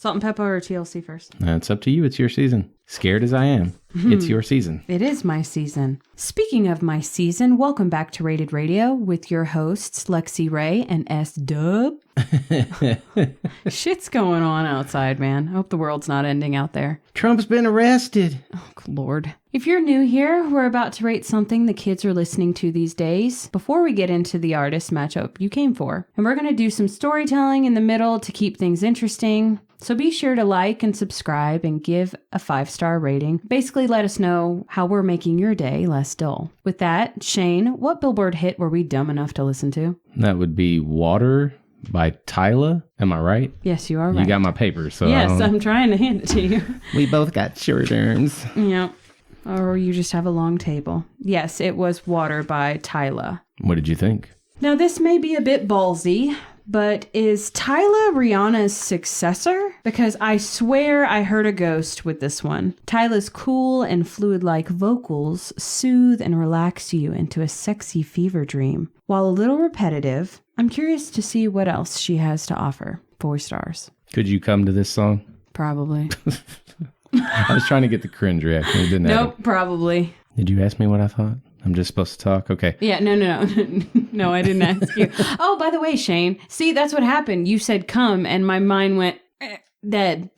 Salt-n-Pepa or TLC first? It's up to you. It's your season. Scared as I am, it's your season. It is my season. Speaking of my season, welcome back to Rated Radio with your hosts, Lexi Ray and S-Dub. Shit's going on outside, man. I hope the world's not ending out there. Trump's been arrested. Oh, Lord. If you're new here, we're about to rate something the kids are listening to these days before we get into the artist matchup you came for. And we're going to do some storytelling in the middle to keep things interesting. So be sure to like and subscribe and give a 5-star rating. Basically, let us know how we're making your day less dull. With that, Shane, what Billboard hit were we dumb enough to listen to? That would be Water by Tyla. Am I right? Yes, you are right. You got my paper, so yes, I'm trying to hand it to you. We both got short arms. Yeah. Or you just have a long table. Yes, it was Water by Tyla. What did you think? Now, this may be a bit ballsy, but is Tyla Rihanna's successor? Because I swear I heard a ghost with this one. Tyla's cool and fluid-like vocals soothe and relax you into a sexy fever dream. While a little repetitive, I'm curious to see what else she has to offer. 4 stars. Could you come to this song? Probably. I was trying to get the cringe reaction. It didn't happen. Nope, probably. Did you ask me what I thought? I'm just supposed to talk? Okay. Yeah, no. No, I didn't ask you. Oh, by the way, Shane, see, that's what happened. You said come, and my mind went dead.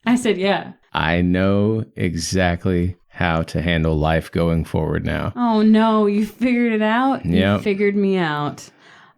I said, yeah. I know exactly how to handle life going forward now. Oh, no, you figured it out? Yep. You figured me out.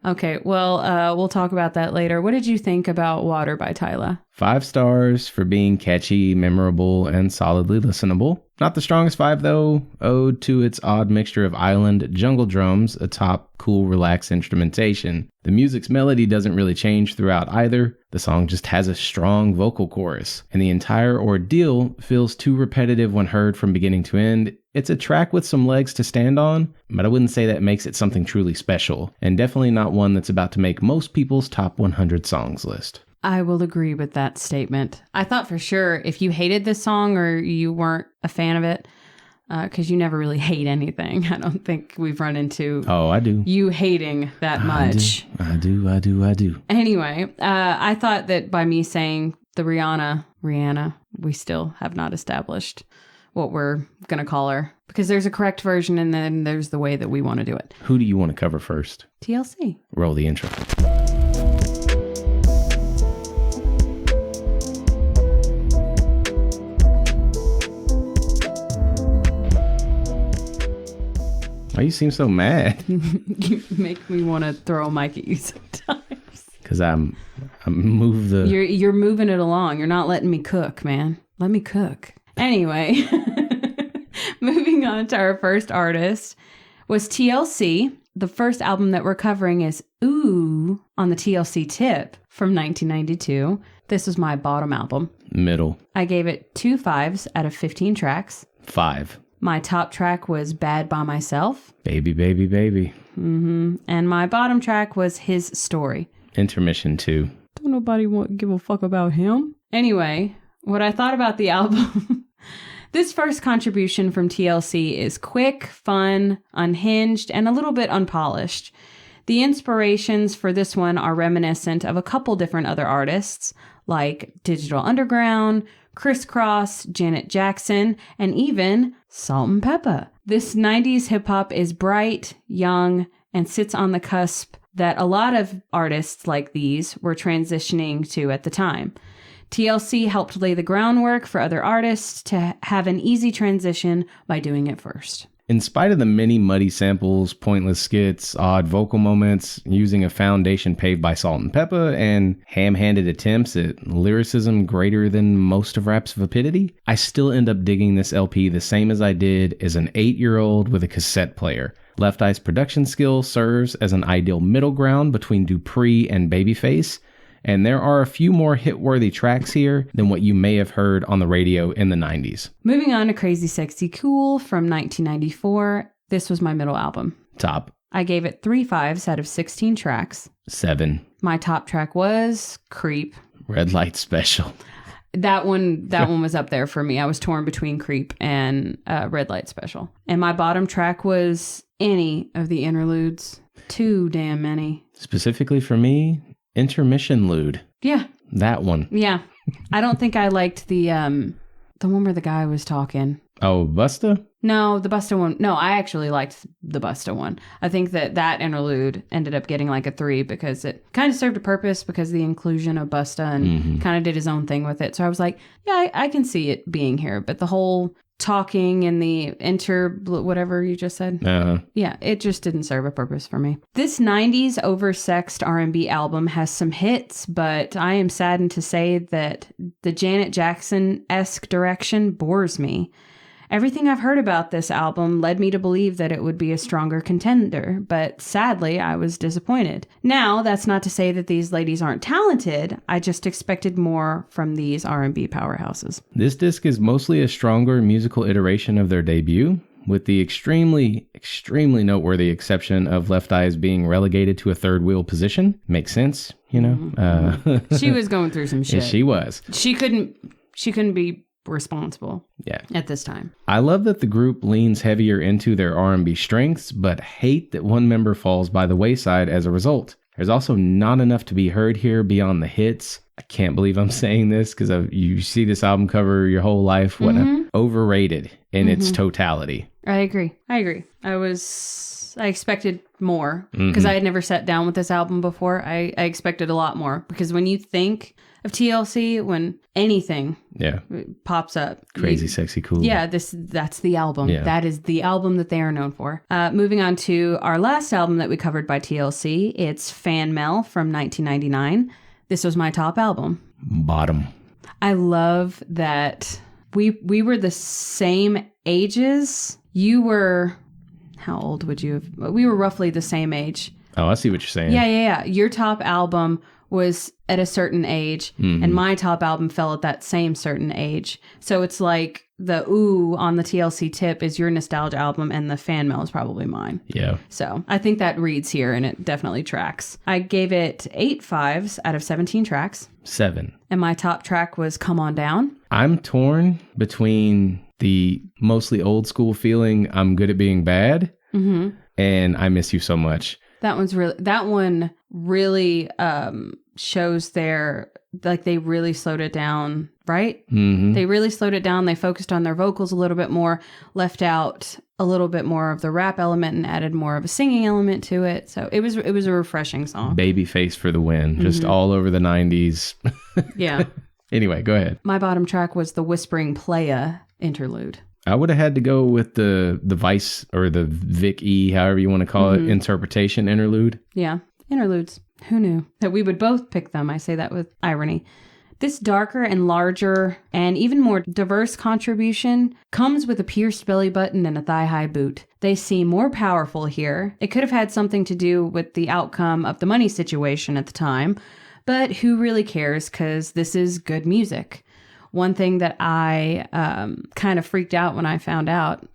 Okay, well, we'll talk about that later. What did you think about Water by Tyla? 5 stars for being catchy, memorable, and solidly listenable. Not the strongest 5, though. Ode to its odd mixture of island jungle drums atop cool, relaxed instrumentation. The music's melody doesn't really change throughout either. The song just has a strong vocal chorus, and the entire ordeal feels too repetitive when heard from beginning to end. It's a track with some legs to stand on, but I wouldn't say that makes it something truly special, and definitely not one that's about to make most people's top 100 songs list. I will agree with that statement. I thought for sure if you hated this song or you weren't a fan of it, because you never really hate anything. I don't think we've run into I do. You hating that much. I do. Anyway, I thought that by me saying the Rihanna, we still have not established what we're going to call her. Because there's a correct version and then there's the way that we want to do it. Who do you want to cover first? TLC. Roll the intro. Why you seem so mad? You make me want to throw a mic at you sometimes. Because I'm move the... You're moving it along. You're not letting me cook, man. Let me cook. Anyway, moving on to our first artist was TLC. The first album that we're covering is Oooooooohhh on the TLC Tip from 1992. This was my bottom album. Middle. I gave it 2 5s out of 15 tracks. 5. My top track was Bad by Myself. Baby, baby, baby. Mm-hmm. And my bottom track was His Story. Intermission 2. Don't nobody give a fuck about him. Anyway, what I thought about the album. This first contribution from TLC is quick, fun, unhinged, and a little bit unpolished. The inspirations for this one are reminiscent of a couple different other artists, like Digital Underground, Criss Cross, Janet Jackson, and even Salt-n-Pepa. This 90s hip-hop is bright, young, and sits on the cusp that a lot of artists like these were transitioning to at the time. TLC helped lay the groundwork for other artists to have an easy transition by doing it first. In spite of the many muddy samples, pointless skits, odd vocal moments, using a foundation paved by Salt-n-Pepa, and ham-handed attempts at lyricism greater than most of rap's vapidity, I still end up digging this LP the same as I did as an 8-year-old with a cassette player. Left Eye's production skill serves as an ideal middle ground between Dupree and Babyface, and there are a few more hit-worthy tracks here than what you may have heard on the radio in the 90s. Moving on to CrazySexyCool from 1994. This was my middle album. Top. I gave it 3 5s out of 16 tracks. 7. My top track was Creep. Red Light Special. That one was up there for me. I was torn between Creep and Red Light Special. And my bottom track was any of the interludes. Too damn many. Specifically for me, Intermission Lude. Yeah. That one. Yeah. I don't think I liked the one where the guy was talking. Oh, Busta? No, the Busta one. No, I actually liked the Busta one. I think that interlude ended up getting like a 3 because it kind of served a purpose because of the inclusion of Busta and kind of did his own thing with it. So I was like, yeah, I can see it being here. But the whole talking and the whatever you just said. Yeah, it just didn't serve a purpose for me. This 90s oversexed R&B album has some hits, but I am saddened to say that the Janet Jackson-esque direction bores me. Everything I've heard about this album led me to believe that it would be a stronger contender, but sadly, I was disappointed. Now, that's not to say that these ladies aren't talented. I just expected more from these R&B powerhouses. This disc is mostly a stronger musical iteration of their debut, with the extremely, extremely noteworthy exception of Left Eyes being relegated to a third wheel position. Makes sense, you know? She was going through some shit. She was. She couldn't be responsible at this time. I love that the group leans heavier into their R&B strengths, but hate that one member falls by the wayside as a result. There's also not enough to be heard here beyond the hits. I can't believe I'm saying this because you see this album cover your whole life. Overrated in its totality. I agree. I expected more because I had never sat down with this album before. I expected a lot more because when you think of TLC, when anything pops up, CrazySexyCool. Yeah, that's the album. Yeah. That is the album that they are known for. Moving on to our last album that we covered by TLC, it's FanMail from 1999. This was my top album. Bottom. I love that we were the same ages. You were, how old would you have? We were roughly the same age. Oh, I see what you're saying. Yeah. Your top album was at a certain age, and my top album fell at that same certain age. So it's like the Ooh on the TLC Tip is your nostalgia album, and the FanMail is probably mine. Yeah. So I think that reads here, and it definitely tracks. I gave it 8 5s out of 17 tracks. 7. And my top track was Come On Down. I'm torn between the mostly old school feeling I'm good at being bad and I Miss You So Much. That one really shows they really slowed it down, right? They really slowed it down. They focused on their vocals a little bit more, left out a little bit more of the rap element and added more of a singing element to it. So it was a refreshing song. Babyface for the win. Just all over the 90s. Yeah. Anyway, go ahead. My bottom track was the Whispering Playa interlude. I would have had to go with the Vice or the Vic E, however you want to call it, interpretation interlude. Yeah, interludes. Who knew that we would both pick them? I say that with irony. This darker and larger and even more diverse contribution comes with a pierced belly button and a thigh-high boot. They seem more powerful here. It could have had something to do with the outcome of the money situation at the time, but who really cares, because this is good music. One thing that I kind of freaked out when I found out,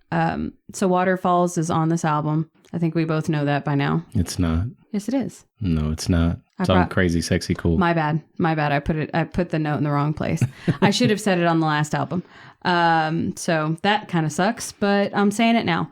so Waterfalls is on this album. I think we both know that by now. It's not. Yes, it is. No, it's not. It's on CrazySexyCool. My bad. I put the note in the wrong place. I should have said it on the last album. So that kind of sucks, but I'm saying it now.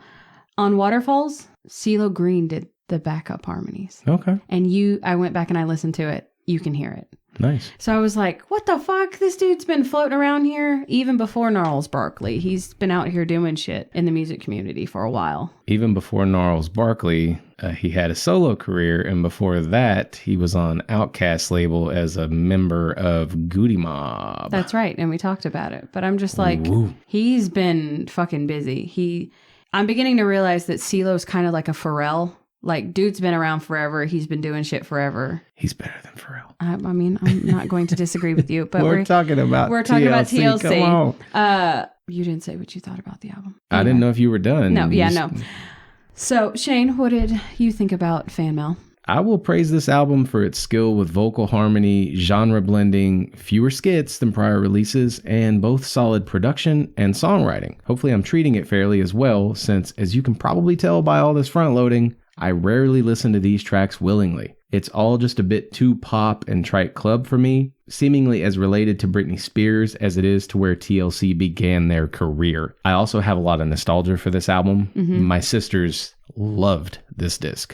On Waterfalls, CeeLo Green did the backup harmonies. Okay. And I went back and I listened to it. You can hear it. Nice. So I was like, what the fuck? This dude's been floating around here even before Gnarls Barkley. He's been out here doing shit in the music community for a while. Even before Gnarls Barkley, he had a solo career. And before that, he was on Outkast's label as a member of Goody Mob. That's right. And we talked about it. But I'm just like, he's been fucking busy. I'm beginning to realize that CeeLo's kind of like a Pharrell. Like, dude's been around forever. He's been doing shit forever. He's better than Pharrell. I mean, I'm not going to disagree with you, but we're talking about TLC. Come on. You didn't say what you thought about the album. I didn't know if you were done. No. So, Shane, what did you think about FanMail? I will praise this album for its skill with vocal harmony, genre blending, fewer skits than prior releases, and both solid production and songwriting. Hopefully I'm treating it fairly as well, since, as you can probably tell by all this front loading, I rarely listen to these tracks willingly. It's all just a bit too pop and trite club for me, seemingly as related to Britney Spears as it is to where TLC began their career. I also have a lot of nostalgia for this album. My sisters loved this disc.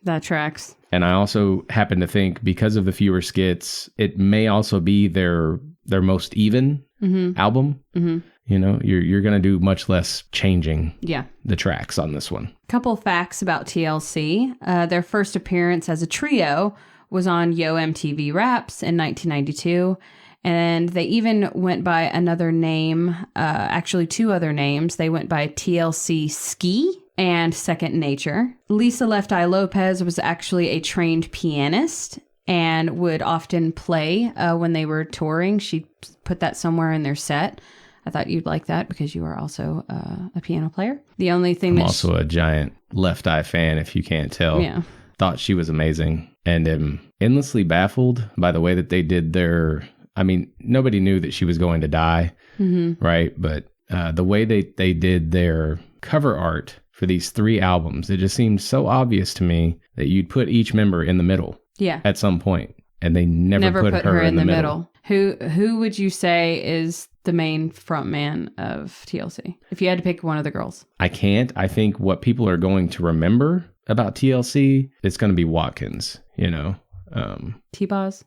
That tracks. And I also happen to think, because of the fewer skits, it may also be their their most even album. You know, you're going to do much less changing the tracks on this one. Couple facts about TLC. Their first appearance as a trio was on Yo MTV Raps in 1992. And they even went by another name, actually 2 other names. They went by TLC Ski and Second Nature. Lisa Left Eye Lopez was actually a trained pianist and would often play when they were touring. She put that somewhere in their set. I thought you'd like that because you are also a piano player. The only thing I'm also a giant Left Eye fan, if you can't tell. Yeah. Thought she was amazing and am endlessly baffled by the way that they did their... I mean, nobody knew that she was going to die, right? But the way they did their cover art for these 3 albums, it just seemed so obvious to me that you'd put each member in the middle at some point, and they never put her in the middle. Who would you say is the main front man of TLC if you had to pick one of the girls? I can't. I think what people are going to remember about TLC, it's going to be Watkins, you know. T-Boz?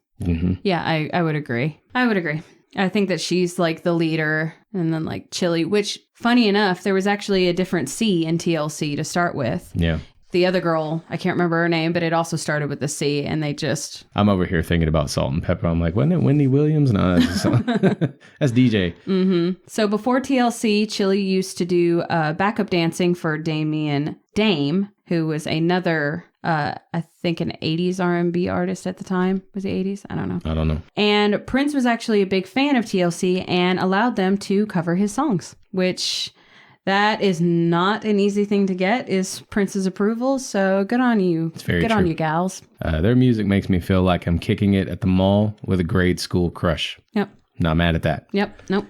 Yeah, I would agree. I think that she's like the leader, and then like Chili, which funny enough, there was actually a different C in TLC to start with. Yeah. The other girl, I can't remember her name, but it also started with the C, and they just... I'm over here thinking about Salt-n-Pepa. I'm like, wasn't it Wendy Williams? No, that's DJ. So before TLC, Chili used to do backup dancing for Dame, who was another... I think an 80s R&B artist at the time. Was it 80s? I don't know. And Prince was actually a big fan of TLC and allowed them to cover his songs, which that is not an easy thing to get, is Prince's approval. So good on you. It's very good true. On you, gals. Their music makes me feel like I'm kicking it at the mall with a grade school crush. Yep. Not mad at that. Yep. Nope.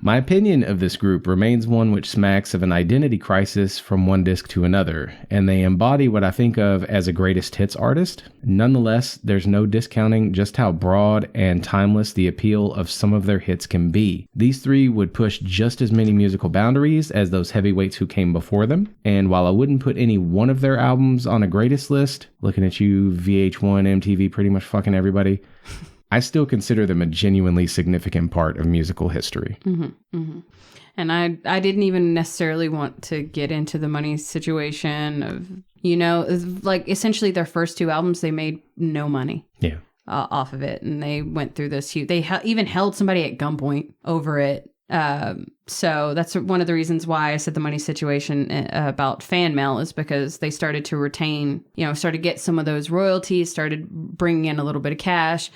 My opinion of this group remains one which smacks of an identity crisis from one disc to another, and they embody what I think of as a greatest hits artist. Nonetheless, there's no discounting just how broad and timeless the appeal of some of their hits can be. These 3 would push just as many musical boundaries as those heavyweights who came before them, and while I wouldn't put any one of their albums on a greatest list, looking at you, VH1, MTV, pretty much fucking everybody, I still consider them a genuinely significant part of musical history. And I didn't even necessarily want to get into the money situation of, you know, like essentially their first 2 albums, they made no money off of it. And they went through this huge, they even held somebody at gunpoint over it. So that's one of the reasons why I said the money situation about FanMail is because they started to retain, you know, started to get some of those royalties, started bringing in a little bit of cash.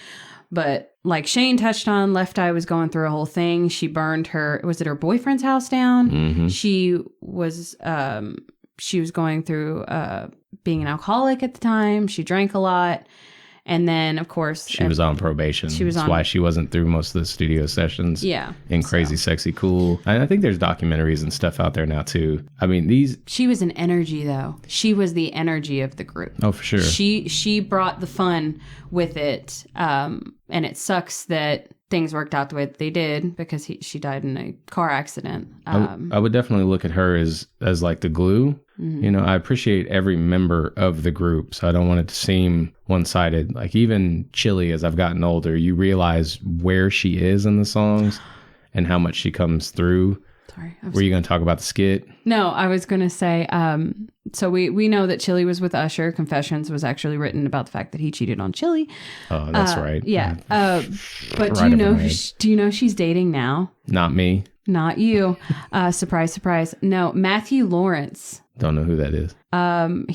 But like Shane touched on, Left Eye was going through a whole thing. She burned her boyfriend's house down? She was going through being an alcoholic at the time. She drank a lot. And then, of course... She was on probation. That's why she wasn't through most of the studio sessions. Yeah. In Crazy Sexy Cool. And I think there's documentaries and stuff out there now, too. I mean, these... She was an energy, though. She was the energy of the group. Oh, for sure. She brought the fun with it. And it sucks that things worked out the way that they did because she died in a car accident. I would definitely look at her as like the glue. You know, I appreciate every member of the group, so I don't want it to seem one-sided. Like even Chili, as I've gotten older, you realize where she is in the songs and how much she comes through. Sorry. Were you going to talk about the skit? No, I was going to say, so we know that Chili was with Usher. Confessions was actually written about the fact that he cheated on Chili. Oh, that's right. Yeah. But do you know she's dating now? Not me. Not you. Surprise, surprise. No, Matthew Lawrence. Don't know who that is.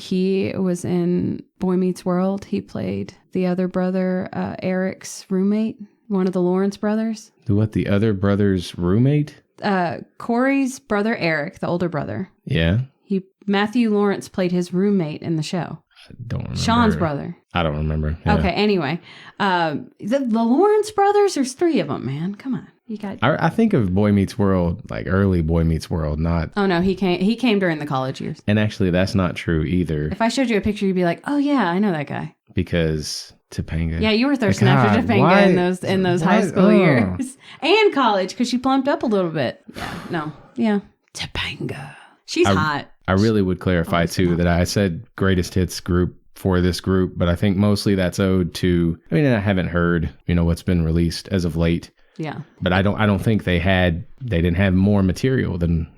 He was in Boy Meets World. He played the other brother, Eric's roommate, one of the Lawrence brothers. The other brother's roommate? Corey's brother, Eric, the older brother. Yeah. Matthew Lawrence played his roommate in the show. I don't remember. Sean's brother. I don't remember. Yeah. Okay, anyway. The Lawrence brothers, there's 3 of them, man. Come on. I think of Boy Meets World, like early Boy Meets World, not... Oh, no, he came during the college years. And actually, that's not true either. If I showed you a picture, you'd be like, oh, yeah, I know that guy. Because Topanga... Yeah, you were thirsting after Topanga in those high school years. And college, because she plumped up a little bit. Yeah, no. Yeah. Topanga. She's hot. I really would clarify, too, that I said greatest hits group for this group, but I think mostly that's owed to... I mean, I haven't heard, what's been released as of late. Yeah. But I don't think they didn't have more material than,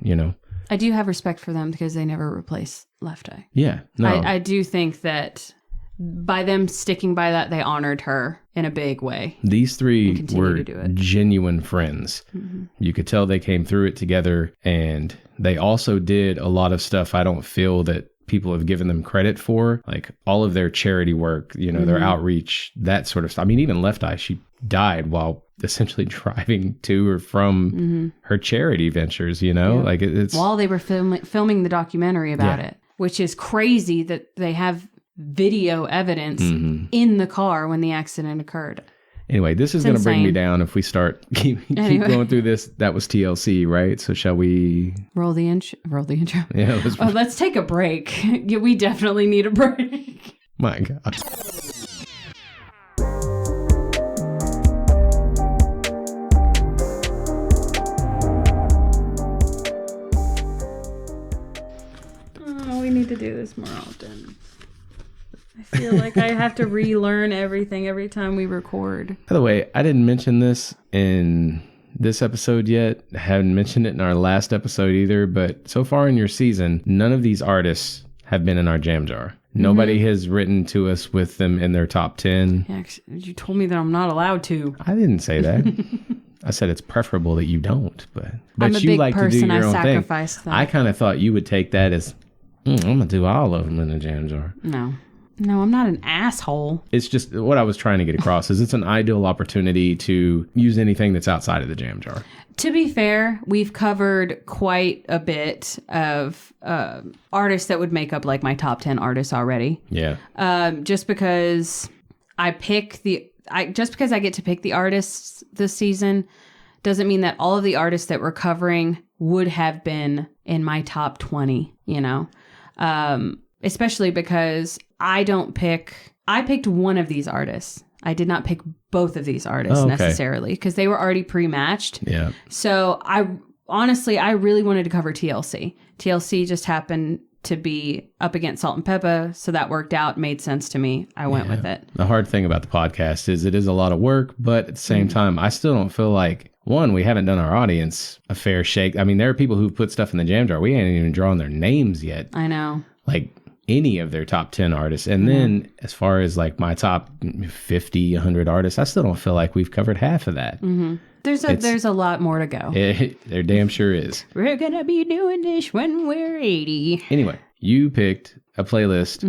I do have respect for them because they never replace Left Eye. Yeah. No. I do think that by them sticking by that, they honored her in a big way. These three were genuine friends. Mm-hmm. You could tell they came through it together, and they also did a lot of stuff I don't feel that people have given them credit for, like all of their charity work, their outreach, that sort of stuff. I mean, even Left Eye, she died while essentially driving to or from her charity ventures, like it's while they were filming the documentary about it, which is crazy that they have video evidence in the car when the accident occurred. Anyway, this is going to bring me down if we start keep going through this. That was TLC, right? So shall we roll the intro? Yeah, let's take a break. We definitely need a break. My God. Oh, we need to do this more often. I feel like I have to relearn everything every time we record. By the way, I didn't mention this in this episode yet. I haven't mentioned it in our last episode either, but so far in your season, none of these artists have been in our jam jar. Nobody has written to us with them in their top 10. Yeah, you told me that I'm not allowed to. I didn't say that. I said it's preferable that you don't, but I'm a you big like person, to do your own thing. Them. I kind of thought you would take that as, I'm going to do all of them in the jam jar. No, I'm not an asshole. It's just what I was trying to get across is it's an ideal opportunity to use anything that's outside of the jam jar. To be fair, we've covered quite a bit of artists that would make up like my top 10 artists already. Yeah. Just because I get to pick the artists this season doesn't mean that all of the artists that we're covering would have been in my top 20, especially because I picked one of these artists. I did not pick both of these artists necessarily because they were already pre-matched. Yeah. So I really wanted to cover TLC. TLC just happened to be up against Salt-n-Pepa, so that worked out, made sense to me. I went with it. The hard thing about the podcast is it is a lot of work, but at the same time, I still don't feel like, one, we haven't done our audience a fair shake. I mean, there are people who put stuff in the jam jar. We ain't even drawn their names yet. I know. Like any of their top 10 artists. And then as far as like my top 50, 100 artists, I still don't feel like we've covered half of that. Mm-hmm. There's a lot more to go. There damn sure is. We're going to be doing this when we're 80. Anyway, you picked a playlist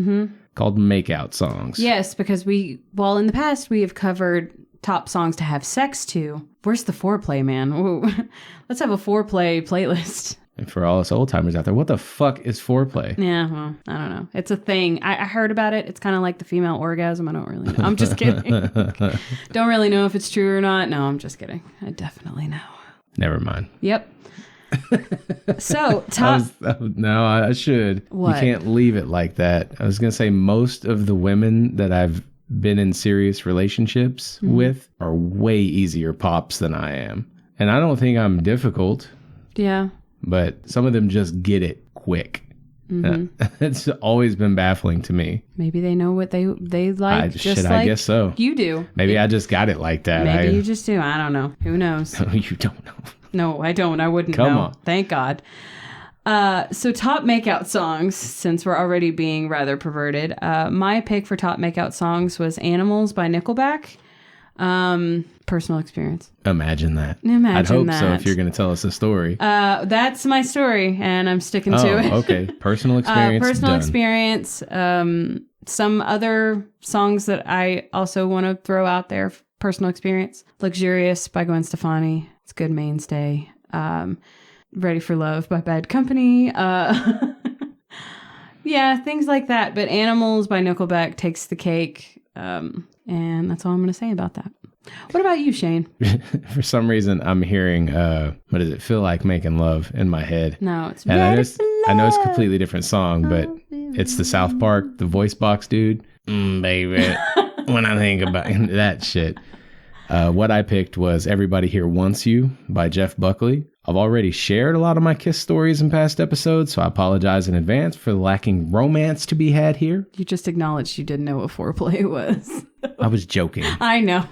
called Makeout Songs. Yes, because in the past we have covered top songs to have sex to. Where's the foreplay, man? Ooh. Let's have a foreplay playlist. And for all us old timers out there, what the fuck is foreplay? Yeah, well, I don't know. It's a thing. I heard about it. It's kind of like the female orgasm. I don't really know. I'm just kidding. Don't really know if it's true or not. No, I'm just kidding. I definitely know. Never mind. Yep. So, top... No, I should. What? You can't leave it like that. I was going to say most of the women that I've been in serious relationships with are way easier pops than I am. And I don't think I'm difficult. Yeah. But some of them just get it quick. It's always been baffling to me. Maybe they know what they like. I guess so. You do. Maybe I just got it like that. Maybe you just do. I don't know. Who knows? No, you don't know. No, I don't. I wouldn't know. Come on. Thank God. So top makeout songs, since we're already being rather perverted. My pick for top makeout songs was Animals by Nickelback. Personal experience. Imagine that. I'd hope so if you're going to tell us a story. That's my story, and I'm sticking to it. Okay. Personal experience. Experience. Some other songs that I also want to throw out there. Personal experience. Luxurious by Gwen Stefani. It's a good mainstay. Ready for Love by Bad Company. Yeah, things like that. But Animals by Nickelback takes the cake. And that's all I'm going to say about that. What about you, Shane? For some reason, I'm hearing, what does it feel like making love in my head? No, it's and I know it's a completely different song, but it's the South Park, the voice box dude. Baby, when I think about that shit. What I picked was Everybody Here Wants You by Jeff Buckley. I've already shared a lot of my kiss stories in past episodes, so I apologize in advance for lacking romance to be had here. You just acknowledged you didn't know what foreplay was. I was joking. I know.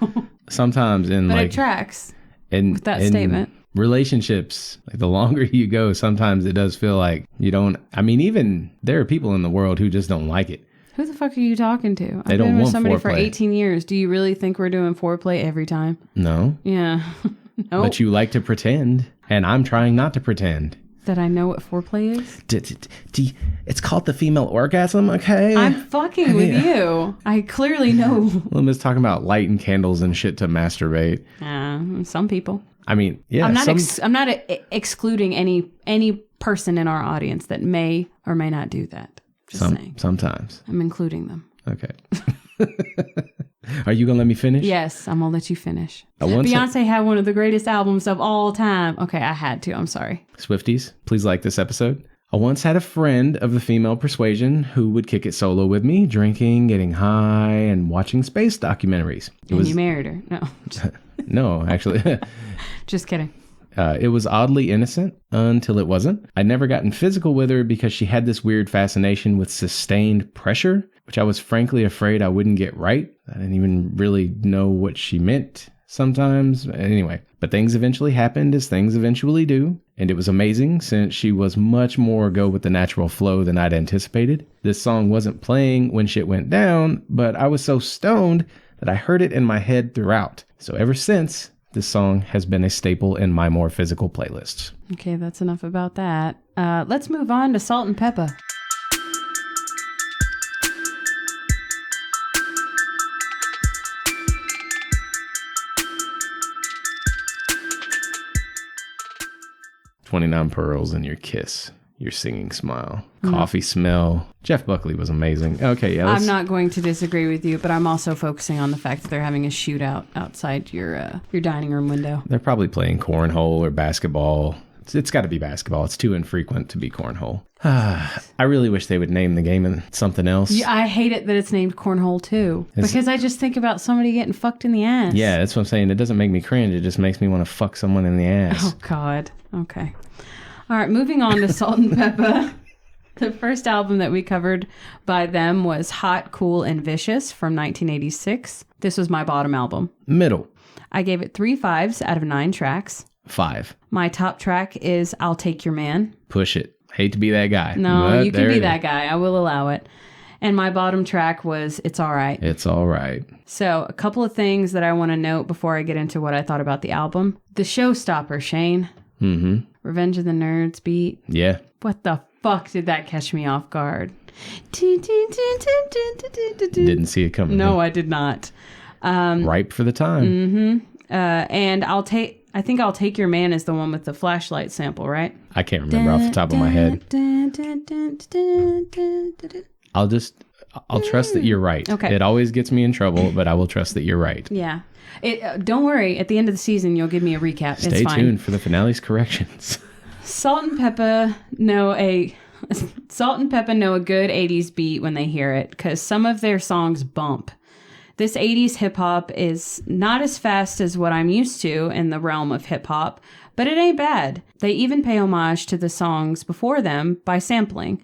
Sometimes but it tracks. And with that statement. Relationships, like the longer you go, sometimes it does feel like you don't. I mean, even there are people in the world who just don't like it. Who the fuck are you talking to? They I've don't been with want somebody for foreplay. 18 years. Do you really think we're doing foreplay every time? No. Yeah. No. But you like to pretend, and I'm trying not to pretend. That I know what foreplay is? It's called the female orgasm, okay? I'm fucking with you. I clearly know. Lima's talking about lighting candles and shit to masturbate. Some people. I mean, yeah. I'm not excluding any person in our audience that may or may not do that. Just saying. Sometimes. I'm including them. Okay. Are you going to let me finish? Yes, I'm going to let you finish. Beyonce had one of the greatest albums of all time. Okay, I had to. I'm sorry. Swifties, please like this episode. I once had a friend of the female persuasion who would kick it solo with me, drinking, getting high, and watching space documentaries. You married her? No. No, actually. Just kidding. It was oddly innocent until it wasn't. I'd never gotten physical with her because she had this weird fascination with sustained pressure, which I was frankly afraid I wouldn't get right. I didn't even really know what she meant sometimes. Anyway, but things eventually happened as things eventually do. And it was amazing since she was much more go with the natural flow than I'd anticipated. This song wasn't playing when shit went down, but I was so stoned that I heard it in my head throughout. So ever since, this song has been a staple in my more physical playlists. Okay, that's enough about that. Let's move on to Salt-n-Pepa. "29 Pearls in Your Kiss, Your Singing Smile, Coffee Smell." Jeff Buckley was amazing. Okay, yeah. I'm not going to disagree with you, but I'm also focusing on the fact that they're having a shootout outside your dining room window. They're probably playing cornhole or basketball. It's got to be basketball. It's too infrequent to be cornhole. I really wish they would name the game in something else. Yeah, I hate it that it's named cornhole too, because I just think about somebody getting fucked in the ass. Yeah, that's what I'm saying. It doesn't make me cringe. It just makes me want to fuck someone in the ass. Oh, God. Okay. All right, moving on to Salt-n-Pepa. The first album that we covered by them was Hot, Cool, and Vicious from 1986. This was my bottom album. Middle. I gave it 3 5s out of 9 tracks. 5. My top track is I'll Take Your Man. Push it. Hate to be that guy. No, you can be that guy. I will allow it. And my bottom track was It's All Right. It's All Right. So a couple of things that I want to note before I get into what I thought about the album. The showstopper, Shane. Mm-hmm. Revenge of the Nerds beat. Yeah. What the fuck did that catch me off guard? Didn't see it coming. No, I did not. Ripe for the time. Mm-hmm. And I think I'll Take Your Man is the one with the flashlight sample, right? I can't remember off the top of my head. I'll trust that you're right. Okay. It always gets me in trouble, but I will trust that you're right. Yeah. Don't worry. At the end of the season, you'll give me a recap. Stay tuned for the finale's corrections. Salt-n-Pepa know a good 80s beat when they hear it, because some of their songs bump. This 80s hip-hop is not as fast as what I'm used to in the realm of hip-hop, but it ain't bad. They even pay homage to the songs before them by sampling.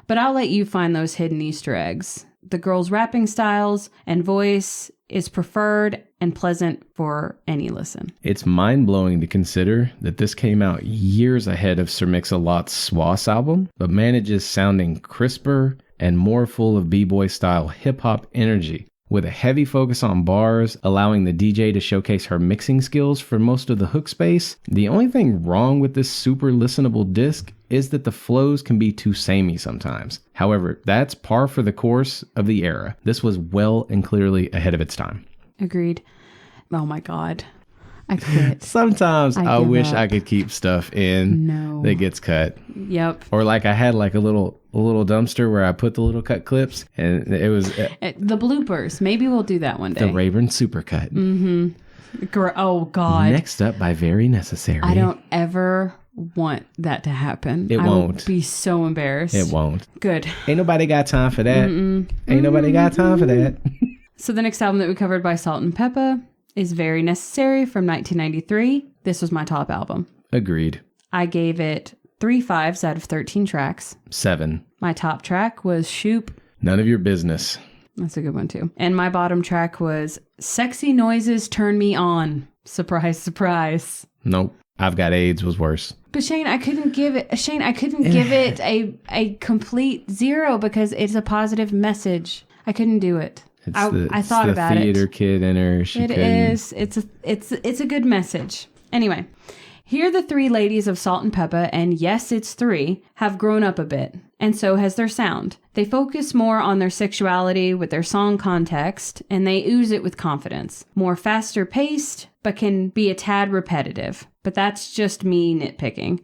But I'll let you find those hidden Easter eggs. The girls' rapping styles and voice is preferred and pleasant for any listen. It's mind-blowing to consider that this came out years ahead of Sir Mix-a-Lot's Swass album, but manages sounding crisper and more full of b-boy style hip-hop energy, with a heavy focus on bars, allowing the DJ to showcase her mixing skills for most of the hook space. The only thing wrong with this super listenable disc is that the flows can be too samey sometimes. However, that's par for the course of the era. This was well and clearly ahead of its time. Agreed. Oh my God. I quit. Sometimes I wish I could keep stuff in that gets cut. Yep. Or like I had like a little dumpster where I put the little cut clips, and it was the bloopers. Maybe we'll do that one day. The Rayburn Supercut. Mm-hmm. Oh God. Next up by Very Necessary. I don't ever want that to happen. It won't. Will be so embarrassed. It won't. Good. Ain't nobody got time for that. Ain't nobody got time for that. So the next album that we covered by Salt-n-Pepa is Very Necessary from 1993. This was my top album. Agreed. I gave it 3 5s out of 13 tracks. 7. My top track was Shoop. None of Your Business. That's a good one too. And my bottom track was Sexy Noises Turn Me On. Surprise, surprise. Nope. I've Got AIDS was worse. But Shane, I couldn't give it a complete 0 because it's a positive message. I couldn't do it. I thought about it. The theater kid in her. It is. It's a good message. Anyway, here the 3 ladies of Salt-n-Pepa, and yes, it's 3, have grown up a bit, and so has their sound. They focus more on their sexuality with their song context, and they ooze it with confidence. More faster paced, but can be a tad repetitive. But that's just me nitpicking.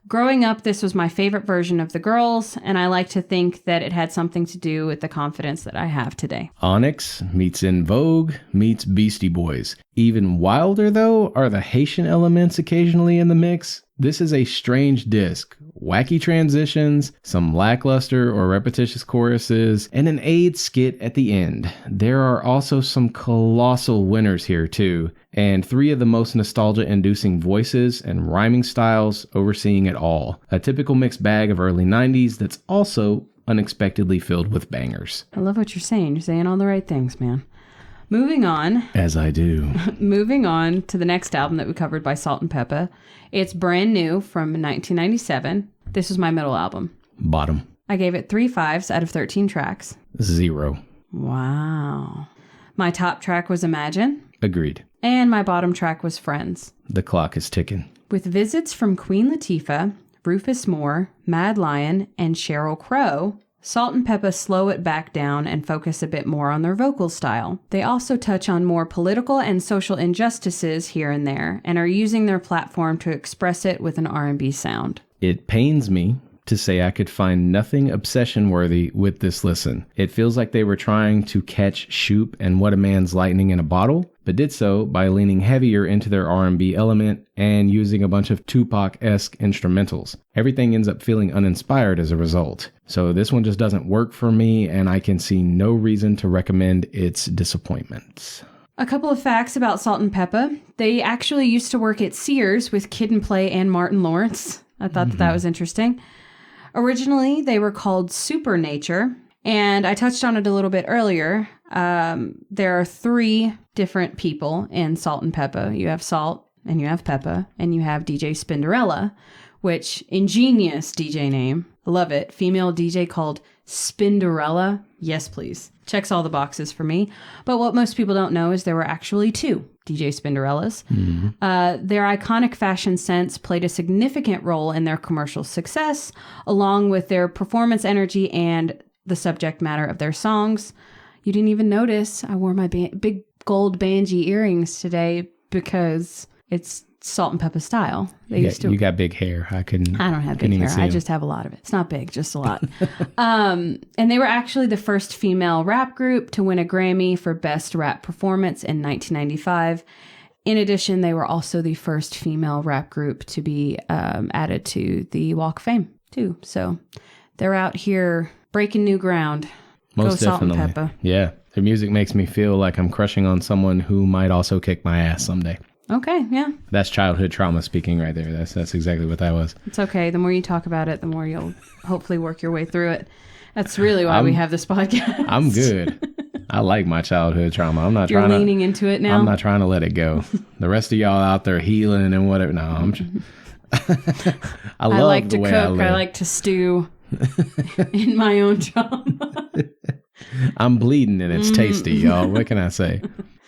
Growing up, this was my favorite version of the girls, and I like to think that it had something to do with the confidence that I have today. Onyx meets In Vogue meets Beastie Boys. Even wilder, though, are the Haitian elements occasionally in the mix. This is a strange disc. Wacky transitions, some lackluster or repetitious choruses, and an AIDS skit at the end. There are also some colossal winners here too, and 3 of the most nostalgia-inducing voices and rhyming styles overseeing it all. A typical mixed bag of early 90s that's also unexpectedly filled with bangers. I love what you're saying. You're saying all the right things, man. Moving on. As I do. Moving on to the next album that we covered by Salt-n-Pepa. It's brand new from 1997. This was my middle album. Bottom. I gave it 3 5s out of 13 tracks. 0. Wow. My top track was Imagine. Agreed. And my bottom track was Friends. The clock is ticking. With visits from Queen Latifah, Rufus Moore, Mad Lion, and Sheryl Crow, Salt-n-Pepa slow it back down and focus a bit more on their vocal style. They also touch on more political and social injustices here and there, and are using their platform to express it with an R&B sound. It pains me to say I could find nothing obsession-worthy with this listen. It feels like they were trying to catch Shoop and What a Man's Lightning in a Bottle, but did so by leaning heavier into their R&B element and using a bunch of Tupac-esque instrumentals. Everything ends up feeling uninspired as a result. So this one just doesn't work for me, and I can see no reason to recommend its disappointments. A couple of facts about Salt-n-Pepa. They actually used to work at Sears with Kid and Play and Martin Lawrence. I thought that was interesting. Originally, they were called Supernature, and I touched on it a little bit earlier. There are 3 different people in Salt-n-Pepa. You have Salt, and you have Peppa, and you have DJ Spinderella, which, ingenious DJ name. I love it. Female DJ called Spinderella. Yes, please. Checks all the boxes for me. But what most people don't know is there were actually 2 DJ Spinderellas. Mm-hmm. Their iconic fashion sense played a significant role in their commercial success, along with their performance energy and the subject matter of their songs. You didn't even notice I wore my big gold Banji earrings today because it's Salt-n-Pepa style. You got big hair. I don't have big hair. I just have a lot of it. It's not big, just a lot. And they were actually the first female rap group to win a Grammy for Best Rap Performance in 1995. In addition, they were also the first female rap group to be added to the Walk of Fame, too. So they're out here breaking new ground. Most Go definitely. Salt-n-Pepa. Yeah. Their music makes me feel like I'm crushing on someone who might also kick my ass someday. Okay, yeah. That's childhood trauma speaking right there. That's exactly what that was. It's okay. The more you talk about it, the more you'll hopefully work your way through it. That's really why we have this podcast. I'm good. I like my childhood trauma. You're leaning into it now? I'm not trying to let it go. The rest of y'all out there healing and whatever. No, I like the way I live. I like to stew in my own trauma. I'm bleeding and it's tasty, y'all. What can I say?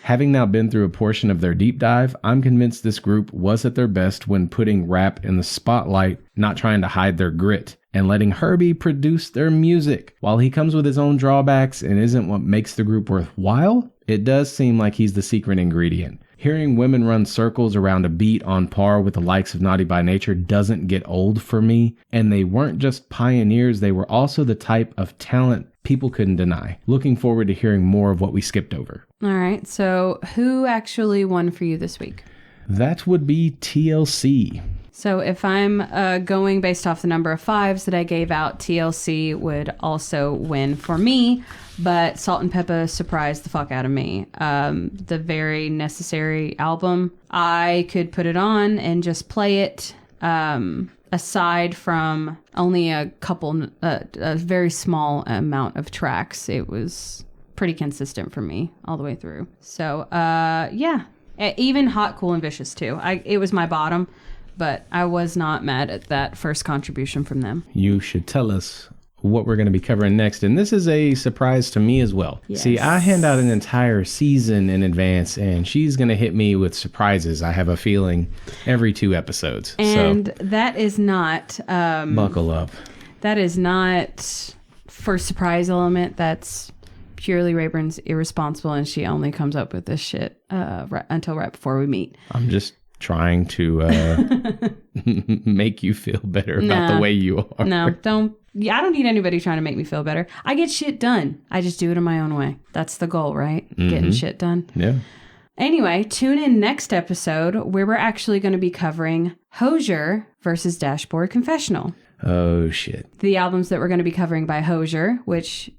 Having now been through a portion of their deep dive, I'm convinced this group was at their best when putting rap in the spotlight, not trying to hide their grit, and letting Herbie produce their music. While he comes with his own drawbacks and isn't what makes the group worthwhile, it does seem like he's the secret ingredient. Hearing women run circles around a beat on par with the likes of Naughty by Nature doesn't get old for me, and they weren't just pioneers, they were also the type of talent people couldn't deny. Looking forward to hearing more of what we skipped over. All right, so who actually won for you this week? That would be TLC. So if I'm going based off the number of 5s that I gave out, TLC would also win for me, but Salt-n-Pepa surprised the fuck out of me. The very necessary album. I could put it on and just play it. Aside from only a very small amount of tracks, it was pretty consistent for me all the way through. So, yeah. Even Hot, Cool, and Vicious too. It was my bottom, but I was not mad at that first contribution from them. You should tell us what we're going to be covering next, and this is a surprise to me as well. Yes. See, I hand out an entire season in advance, and she's going to hit me with surprises, I have a feeling, every 2 episodes. And so, that is not... buckle up. That is not for surprise element. That's purely Rayburn's irresponsible, and she only comes up with this shit until right before we meet. I'm just trying to make you feel better about the way you are. No, don't. Yeah, I don't need anybody trying to make me feel better. I get shit done. I just do it in my own way. That's the goal, right? Mm-hmm. Getting shit done. Yeah. Anyway, tune in next episode where we're actually going to be covering Hozier versus Dashboard Confessional. Oh, shit. The albums that we're going to be covering by Hozier, which...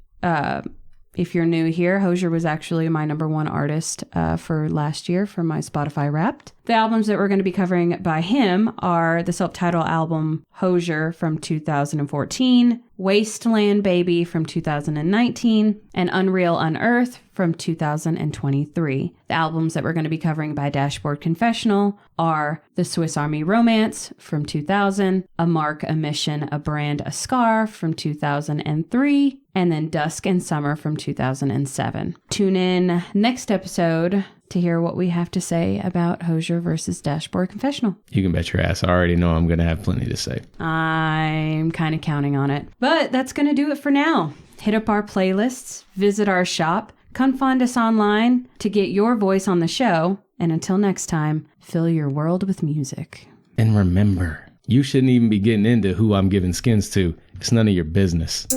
if you're new here, Hozier was actually my #1 artist for last year for my Spotify Wrapped. The albums that we're going to be covering by him are the self-titled album Hozier from 2014, Wasteland Baby from 2019, and Unreal Unearthed from 2023. The albums that we're going to be covering by Dashboard Confessional are The Swiss Army Romance from 2000, A Mark, a Mission, a Brand, a Scar from 2003, and then Dusk and Summer from 2007. Tune in next episode to hear what we have to say about Hozier versus Dashboard Confessional. You can bet your ass I already know I'm going to have plenty to say. I'm kind of counting on it. But that's going to do it for now. Hit up our playlists, visit our shop, come find us online to get your voice on the show. And until next time, fill your world with music. And remember, you shouldn't even be getting into who I'm giving skins to. It's none of your business.